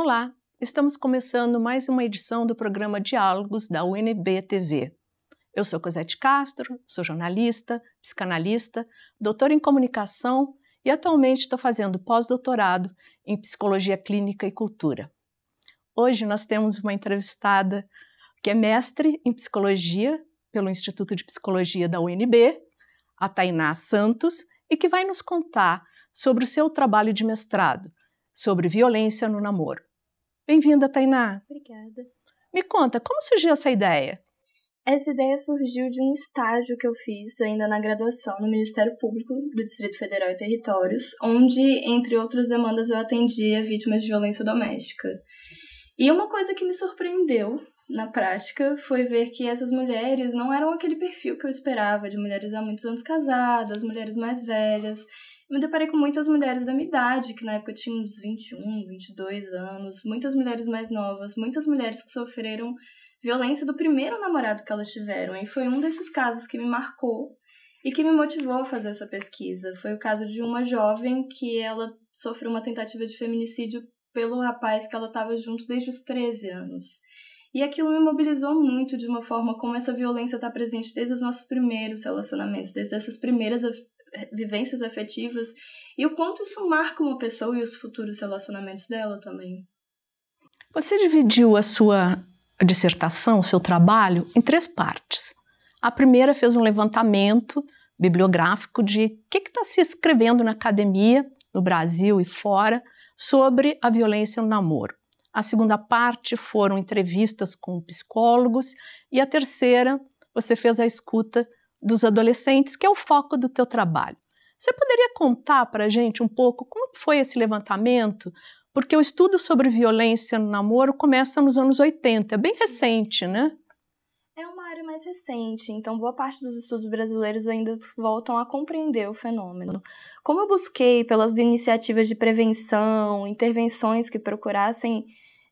Olá, estamos começando mais uma edição do programa Diálogos da UNB TV. Eu sou Cosete Castro, sou jornalista, psicanalista, doutora em comunicação e atualmente estou fazendo pós-doutorado em psicologia clínica e cultura. Hoje nós temos uma entrevistada que é mestre em psicologia pelo Instituto de Psicologia da UNB, a Tainá Santos, e que vai nos contar sobre o seu trabalho de mestrado, sobre violência no namoro. Bem-vinda, Tainá. Obrigada. Me conta, como surgiu essa ideia? Essa ideia surgiu de um estágio que eu fiz ainda na graduação no Ministério Público do Distrito Federal e Territórios, onde, entre outras demandas, eu atendia vítimas de violência doméstica. E uma coisa que me surpreendeu na prática foi ver que essas mulheres não eram aquele perfil que eu esperava, de mulheres há muitos anos casadas, mulheres mais velhas. Eu me deparei com muitas mulheres da minha idade, que na época tinham uns 21, 22 anos, muitas mulheres mais novas, muitas mulheres que sofreram violência do primeiro namorado que elas tiveram. E foi um desses casos que me marcou e que me motivou a fazer essa pesquisa. Foi o caso de uma jovem que ela sofreu uma tentativa de feminicídio pelo rapaz que ela estava junto desde os 13 anos. E aquilo me mobilizou muito de uma forma como essa violência está presente desde os nossos primeiros relacionamentos, desde essas primeiras vivências afetivas, e o quanto isso marca uma pessoa e os futuros relacionamentos dela também. Você dividiu a sua dissertação, o seu trabalho, em 3 partes. A primeira fez um levantamento bibliográfico de o que está se escrevendo na academia, no Brasil e fora, sobre a violência no namoro. A segunda parte foram entrevistas com psicólogos e a terceira você fez a escuta dos adolescentes, que é o foco do teu trabalho. Você poderia contar para a gente um pouco como foi esse levantamento? Porque o estudo sobre violência no namoro começa nos anos 80, é bem recente, né? É uma área mais recente, então boa parte dos estudos brasileiros ainda voltam a compreender o fenômeno. Como eu busquei pelas iniciativas de prevenção, intervenções que procurassem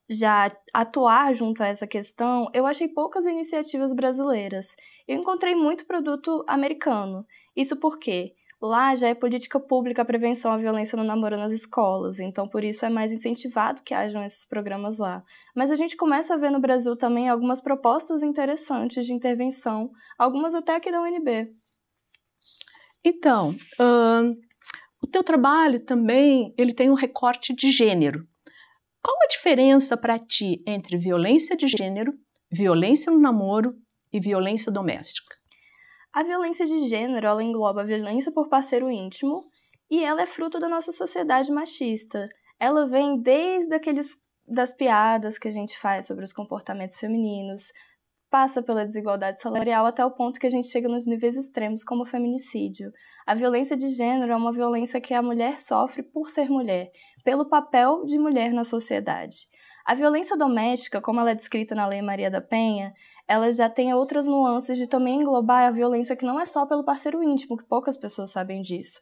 já atuar junto a essa questão, eu achei poucas iniciativas brasileiras. Eu encontrei muito produto americano. Isso porque lá já é política pública a prevenção à violência no namoro nas escolas, então por isso é mais incentivado que hajam esses programas lá. Mas a gente começa a ver no Brasil também algumas propostas interessantes de intervenção, algumas até aqui da UNB. Então, o teu trabalho também ele tem um recorte de gênero. Qual a diferença para ti entre violência de gênero, violência no namoro e violência doméstica? A violência de gênero, ela engloba a violência por parceiro íntimo e ela é fruto da nossa sociedade machista. Ela vem desde das piadas que a gente faz sobre os comportamentos femininos, passa pela desigualdade salarial até o ponto que a gente chega nos níveis extremos, como o feminicídio. A violência de gênero é uma violência que a mulher sofre por ser mulher, pelo papel de mulher na sociedade. A violência doméstica, como ela é descrita na Lei Maria da Penha, ela já tem outras nuances de também englobar a violência que não é só pelo parceiro íntimo, que poucas pessoas sabem disso.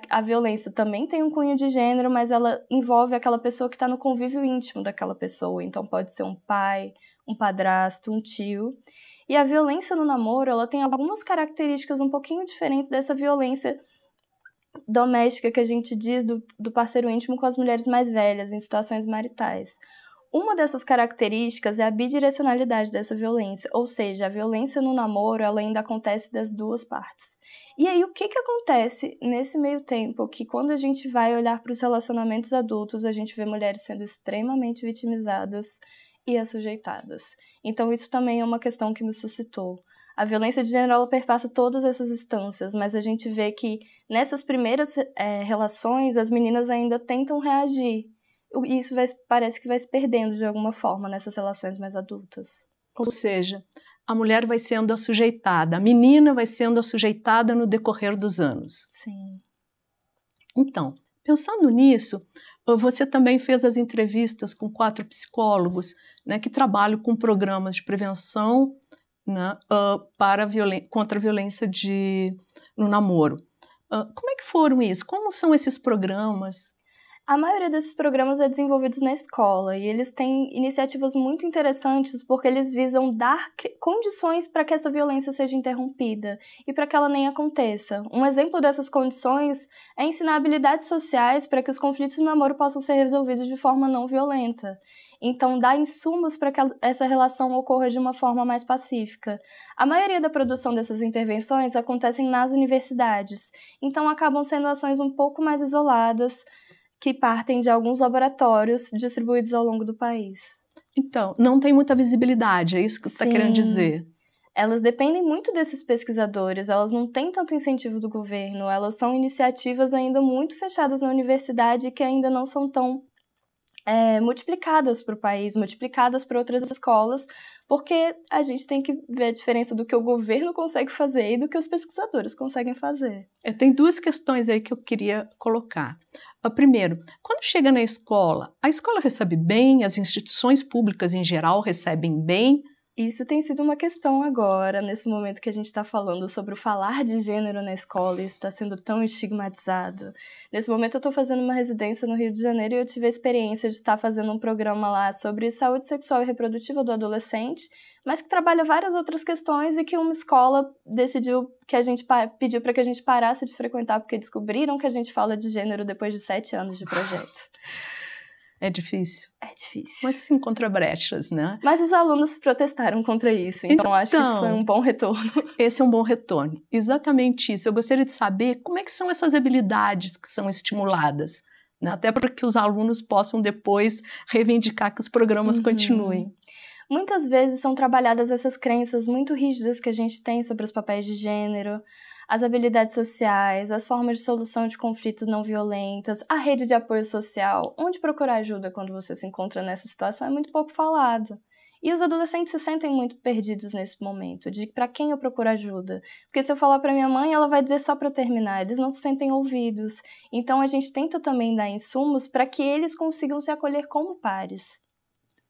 A violência também tem um cunho de gênero, mas ela envolve aquela pessoa que está no convívio íntimo daquela pessoa. Então pode ser um pai, um padrasto, um tio. E a violência no namoro, ela tem algumas características um pouquinho diferentes dessa violência doméstica que a gente diz do parceiro íntimo com as mulheres mais velhas, em situações maritais. Uma dessas características é a bidirecionalidade dessa violência, ou seja, a violência no namoro ela ainda acontece das duas partes. E aí o que acontece nesse meio tempo que quando a gente vai olhar para os relacionamentos adultos, a gente vê mulheres sendo extremamente vitimizadas e assujeitadas. Então isso também é uma questão que me suscitou. A violência de gênero ela perpassa todas essas instâncias, mas a gente vê que nessas primeiras relações as meninas ainda tentam reagir. E isso parece que vai se perdendo de alguma forma nessas relações mais adultas. Ou seja, a mulher vai sendo assujeitada, a menina vai sendo assujeitada no decorrer dos anos. Sim. Então, pensando nisso, você também fez as entrevistas com 4 psicólogos, né, que trabalham com programas de prevenção, né, contra a violência no namoro. Como é que foram isso? Como são esses programas? A maioria desses programas é desenvolvidos na escola e eles têm iniciativas muito interessantes porque eles visam dar condições para que essa violência seja interrompida e para que ela nem aconteça. Um exemplo dessas condições é ensinar habilidades sociais para que os conflitos no namoro possam ser resolvidos de forma não violenta. Então, dar insumos para que essa relação ocorra de uma forma mais pacífica. A maioria da produção dessas intervenções acontecem nas universidades, então acabam sendo ações um pouco mais isoladas, que partem de alguns laboratórios distribuídos ao longo do país. Então, não tem muita visibilidade, é isso que você está querendo dizer? Elas dependem muito desses pesquisadores, elas não têm tanto incentivo do governo, elas são iniciativas ainda muito fechadas na universidade que ainda não são tão multiplicadas para o país, multiplicadas para outras escolas, porque a gente tem que ver a diferença do que o governo consegue fazer e do que os pesquisadores conseguem fazer. Tem duas questões aí que eu queria colocar. Primeiro, quando chega na escola, a escola recebe bem, as instituições públicas em geral recebem bem? Isso tem sido uma questão agora, nesse momento que a gente está falando sobre o falar de gênero na escola, isso está sendo tão estigmatizado. Nesse momento eu estou fazendo uma residência no Rio de Janeiro e eu tive a experiência de estar fazendo um programa lá sobre saúde sexual e reprodutiva do adolescente, mas que trabalha várias outras questões e que uma escola decidiu que a gente pediu para que a gente parasse de frequentar porque descobriram que a gente fala de gênero depois de 7 anos de projeto. É difícil? É difícil. Mas se encontra brechas, né? Mas os alunos protestaram contra isso, então acho que isso foi um bom retorno. Esse é um bom retorno. Exatamente isso. Eu gostaria de saber como é que são essas habilidades que são estimuladas, né? Até para que os alunos possam depois reivindicar que os programas continuem. Muitas vezes são trabalhadas essas crenças muito rígidas que a gente tem sobre os papéis de gênero, as habilidades sociais, as formas de solução de conflitos não violentas, a rede de apoio social, onde procurar ajuda quando você se encontra nessa situação é muito pouco falado. E os adolescentes se sentem muito perdidos nesse momento, de para quem eu procuro ajuda. Porque se eu falar para minha mãe, ela vai dizer só para eu terminar, eles não se sentem ouvidos. Então a gente tenta também dar insumos para que eles consigam se acolher como pares.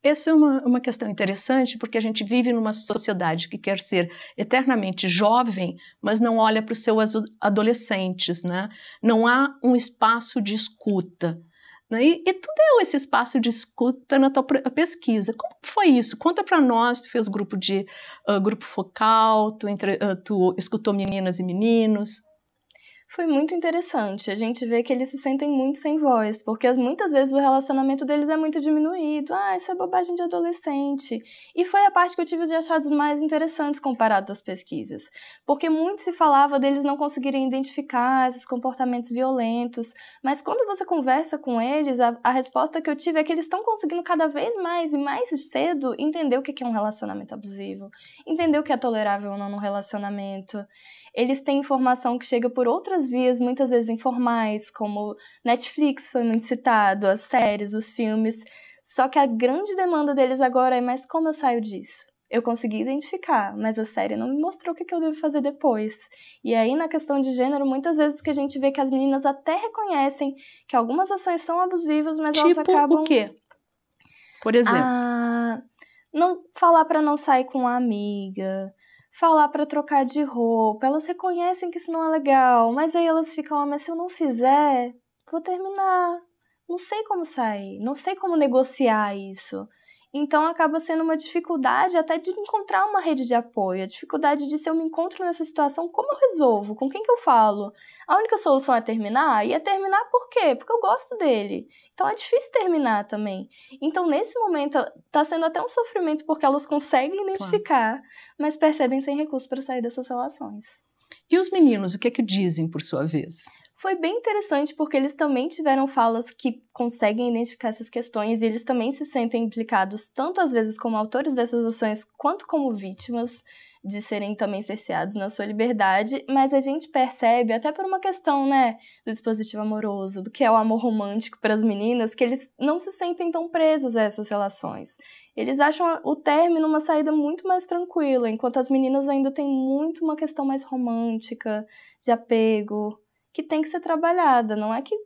Essa é uma questão interessante porque a gente vive numa sociedade que quer ser eternamente jovem, mas não olha para os seus adolescentes, né? Não há um espaço de escuta. Né? E tu deu esse espaço de escuta na tua pesquisa. Como foi isso? Conta para nós, tu fez grupo focal, tu escutou meninas e meninos. Foi muito interessante. A gente vê que eles se sentem muito sem voz, porque muitas vezes o relacionamento deles é muito diminuído. Isso é bobagem de adolescente. E foi a parte que eu tive de achados mais interessantes comparado às pesquisas. Porque muito se falava deles não conseguirem identificar esses comportamentos violentos, mas quando você conversa com eles, a resposta que eu tive é que eles estão conseguindo cada vez mais e mais cedo entender o que é um relacionamento abusivo, entender o que é tolerável ou não no relacionamento. Eles têm informação que chega por outras vias, muitas vezes informais, como Netflix foi muito citado, as séries, os filmes. Só que a grande demanda deles agora é, mas como eu saio disso? Eu consegui identificar, mas a série não me mostrou o que eu devo fazer depois. E aí, na questão de gênero, muitas vezes que a gente vê que as meninas até reconhecem que algumas ações são abusivas, mas elas acabam... Tipo o quê? Por exemplo? Não falar para não sair com uma amiga... falar para trocar de roupa, elas reconhecem que isso não é legal, mas aí elas ficam, mas se eu não fizer, vou terminar, não sei como sair, não sei como negociar isso. Então acaba sendo uma dificuldade até de encontrar uma rede de apoio, a dificuldade de se eu me encontro nessa situação, como eu resolvo, com quem que eu falo? A única solução é terminar? E é terminar por quê? Porque eu gosto dele. Então é difícil terminar também. Então nesse momento tá sendo até um sofrimento porque elas conseguem identificar, mas percebem sem recursos para sair dessas relações. E os meninos, o que é que dizem por sua vez? Foi bem interessante porque eles também tiveram falas que conseguem identificar essas questões e eles também se sentem implicados tanto às vezes como autores dessas ações quanto como vítimas de serem também cerceados na sua liberdade, mas a gente percebe, até por uma questão, do dispositivo amoroso, do que é o amor romântico para as meninas, que eles não se sentem tão presos a essas relações. Eles acham o término uma saída muito mais tranquila, enquanto as meninas ainda têm muito uma questão mais romântica, de apego, que tem que ser trabalhada. Não é que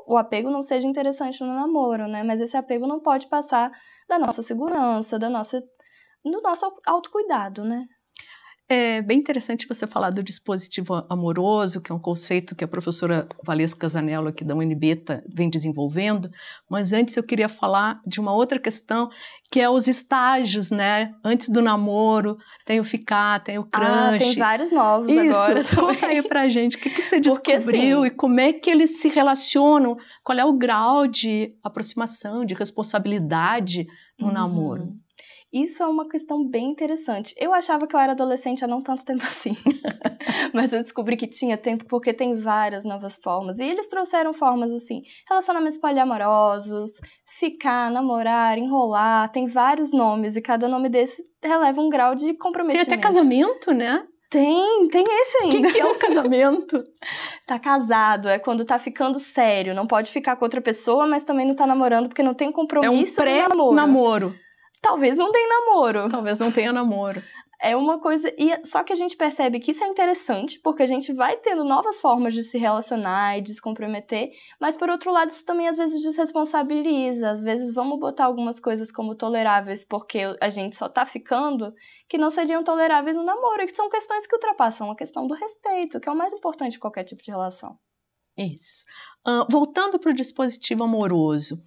o apego não seja interessante no namoro, mas esse apego não pode passar da nossa segurança, do nosso autocuidado, É bem interessante você falar do dispositivo amoroso, que é um conceito que a professora Valesca Casanello aqui da UNB vem desenvolvendo, mas antes eu queria falar de uma outra questão, que é os estágios, né? Antes do namoro, tem o ficar, tem o crush. Tem vários novos Isso, agora também. Conta aí pra gente, o que você descobriu e como é que eles se relacionam, qual é o grau de aproximação, de responsabilidade no namoro? Isso é uma questão bem interessante. Eu achava que eu era adolescente há não tanto tempo assim. Mas eu descobri que tinha tempo porque tem várias novas formas. E eles trouxeram formas assim, relacionamentos poliamorosos, ficar, namorar, enrolar. Tem vários nomes e cada nome desse releva um grau de comprometimento. Tem até casamento, né? Tem esse ainda. O que é o casamento? Tá casado, é quando tá ficando sério. Não pode ficar com outra pessoa, mas também não tá namorando porque não tem compromisso. É um pré-namoro. Talvez não tenha namoro. Talvez não tenha namoro. É uma coisa... Só que a gente percebe que isso é interessante, porque a gente vai tendo novas formas de se relacionar e de se comprometer, mas, por outro lado, isso também às vezes desresponsabiliza. Às vezes vamos botar algumas coisas como toleráveis porque a gente só tá ficando, que não seriam toleráveis no namoro, e que são questões que ultrapassam a questão do respeito, que é o mais importante de qualquer tipo de relação. Isso. Voltando para o dispositivo amoroso,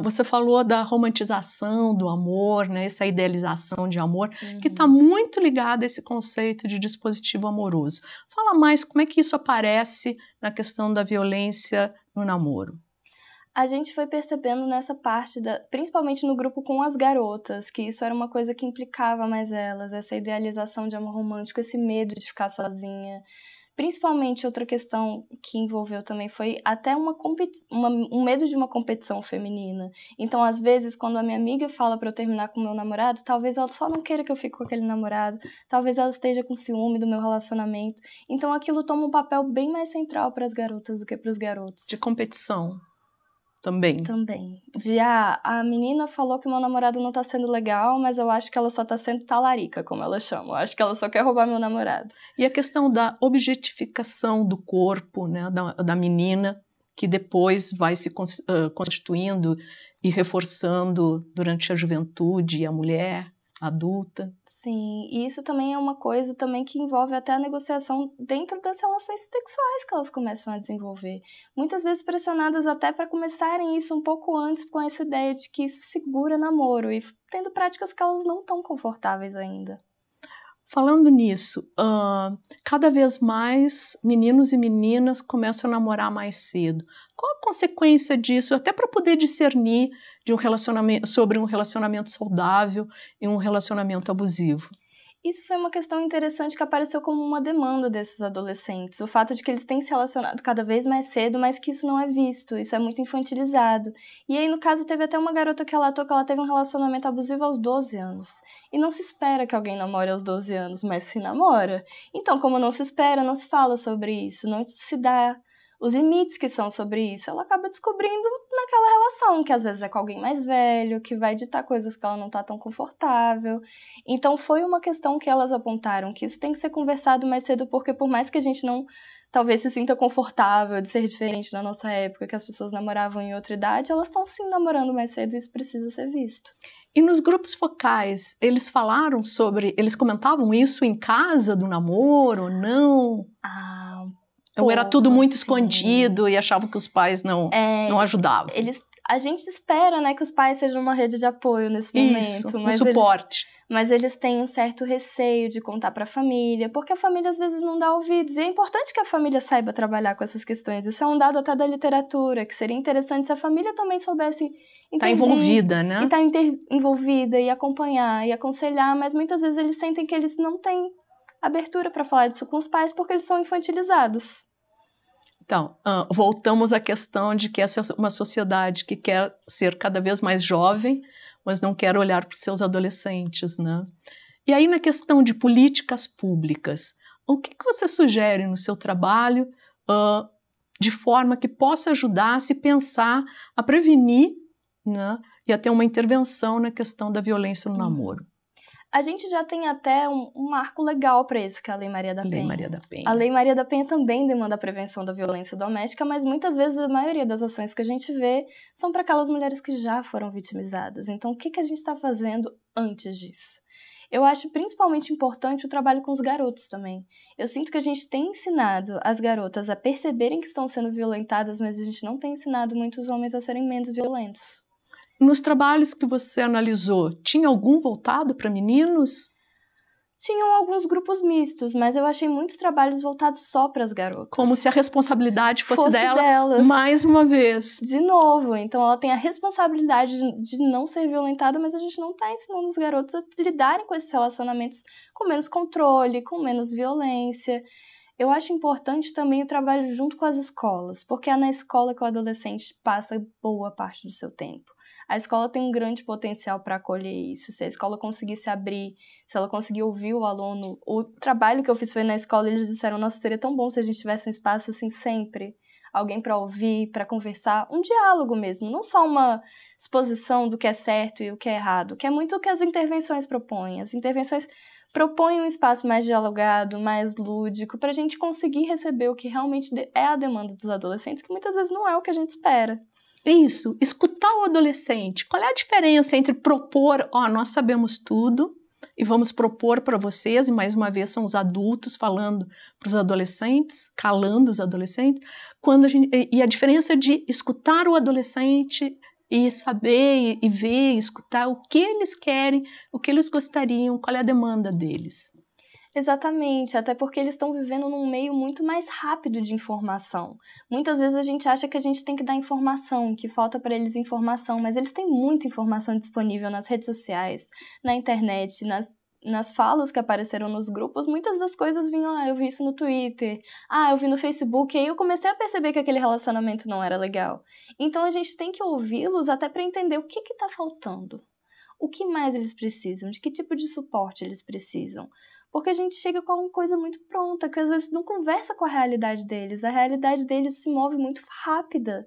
você falou da romantização do amor, né, essa idealização de amor, que está muito ligada a esse conceito de dispositivo amoroso. Fala mais como é que isso aparece na questão da violência no namoro. A gente foi percebendo nessa parte, principalmente no grupo com as garotas, que isso era uma coisa que implicava mais elas, essa idealização de amor romântico, esse medo de ficar sozinha. Principalmente, outra questão que envolveu também foi até um medo de uma competição feminina. Então, às vezes, quando a minha amiga fala para eu terminar com o meu namorado, talvez ela só não queira que eu fique com aquele namorado, talvez ela esteja com ciúme do meu relacionamento. Então, aquilo toma um papel bem mais central para as garotas do que para os garotos. De competição. Também. A menina falou que meu namorado não tá sendo legal, mas eu acho que ela só tá sendo talarica, como ela chama. Eu acho que ela só quer roubar meu namorado. E a questão da objetificação do corpo, né, da menina, que depois vai se constituindo e reforçando durante a juventude e a mulher adulta. Sim, e isso também é uma coisa também que envolve até a negociação dentro das relações sexuais que elas começam a desenvolver. Muitas vezes pressionadas até para começarem isso um pouco antes, com essa ideia de que isso segura namoro e tendo práticas que elas não estão confortáveis ainda. Falando nisso, cada vez mais meninos e meninas começam a namorar mais cedo. Qual a consequência disso, até para poder discernir sobre um relacionamento saudável e um relacionamento abusivo? Isso foi uma questão interessante que apareceu como uma demanda desses adolescentes. O fato de que eles têm se relacionado cada vez mais cedo, mas que isso não é visto, isso é muito infantilizado. E aí, no caso, teve até uma garota que relatou que ela teve um relacionamento abusivo aos 12 anos. E não se espera que alguém namore aos 12 anos, mas se namora. Então, como não se espera, não se fala sobre isso, não se dá os limites que são sobre isso, ela acaba descobrindo naquela relação, que às vezes é com alguém mais velho, que vai ditar coisas que ela não está tão confortável. Então foi uma questão que elas apontaram, que isso tem que ser conversado mais cedo, porque por mais que a gente não talvez se sinta confortável de ser diferente na nossa época, que as pessoas namoravam em outra idade, elas estão sim namorando mais cedo e isso precisa ser visto. E nos grupos focais, eles comentavam isso em casa do namoro ou não? Ou era tudo muito escondido e achavam que os pais não ajudavam? A gente espera, né, que os pais sejam uma rede de apoio nesse momento. Isso, um suporte. Mas eles têm um certo receio de contar para a família, porque a família às vezes não dá ouvidos. E é importante que a família saiba trabalhar com essas questões. Isso é um dado até da literatura, que seria interessante se a família também soubesse intervir. Tá envolvida, né? E tá envolvida e acompanhar e aconselhar, mas muitas vezes eles sentem que eles não têm abertura para falar disso com os pais porque eles são infantilizados. Então, voltamos à questão de que essa é uma sociedade que quer ser cada vez mais jovem, mas não quer olhar para os seus adolescentes, né? E aí, na questão de políticas públicas, o que você sugere no seu trabalho de forma que possa ajudar a se pensar, a prevenir, né, e a ter uma intervenção na questão da violência no namoro? A gente já tem até um marco legal para isso, que é a Lei Maria da Penha. A Lei Maria da Penha também demanda a prevenção da violência doméstica, mas muitas vezes a maioria das ações que a gente vê são para aquelas mulheres que já foram vitimizadas. Então, o que a gente está fazendo antes disso? Eu acho principalmente importante o trabalho com os garotos também. Eu sinto que a gente tem ensinado as garotas a perceberem que estão sendo violentadas, mas a gente não tem ensinado muitos homens a serem menos violentos. Nos trabalhos que você analisou, tinha algum voltado para meninos? Tinham alguns grupos mistos, mas eu achei muitos trabalhos voltados só para as garotas. Como se a responsabilidade fosse delas. Mais uma vez. De novo, então ela tem a responsabilidade de não ser violentada, mas a gente não está ensinando os garotos a lidarem com esses relacionamentos com menos controle, com menos violência. Eu acho importante também o trabalho junto com as escolas, porque é na escola que o adolescente passa boa parte do seu tempo. A escola tem um grande potencial para acolher isso. Se a escola conseguir se abrir, se ela conseguir ouvir o aluno... O trabalho que eu fiz foi na escola, eles disseram, nossa, seria tão bom se a gente tivesse um espaço assim sempre. Alguém para ouvir, para conversar, um diálogo mesmo. Não só uma exposição do que é certo e o que é errado, que é muito o que as intervenções propõem. As intervenções propõem um espaço mais dialogado, mais lúdico, para a gente conseguir receber o que realmente é a demanda dos adolescentes, que muitas vezes não é o que a gente espera. Isso, escutar o adolescente. Qual é a diferença entre propor, nós sabemos tudo e vamos propor para vocês, e mais uma vez são os adultos falando para os adolescentes, calando os adolescentes, e a diferença de escutar o adolescente e saber, e ver, e escutar o que eles querem, o que eles gostariam, qual é a demanda deles. Exatamente, até porque eles estão vivendo num meio muito mais rápido de informação. Muitas vezes a gente acha que a gente tem que dar informação, que falta para eles informação, mas eles têm muita informação disponível nas redes sociais, na internet, nas falas que apareceram nos grupos. Muitas das coisas vinham, eu vi isso no Twitter, eu vi no Facebook, e aí eu comecei a perceber que aquele relacionamento não era legal. Então a gente tem que ouvi-los até para entender o que está faltando. O que mais eles precisam, de que tipo de suporte eles precisam. Porque a gente chega com alguma coisa muito pronta, que às vezes não conversa com a realidade deles. A realidade deles se move muito rápida.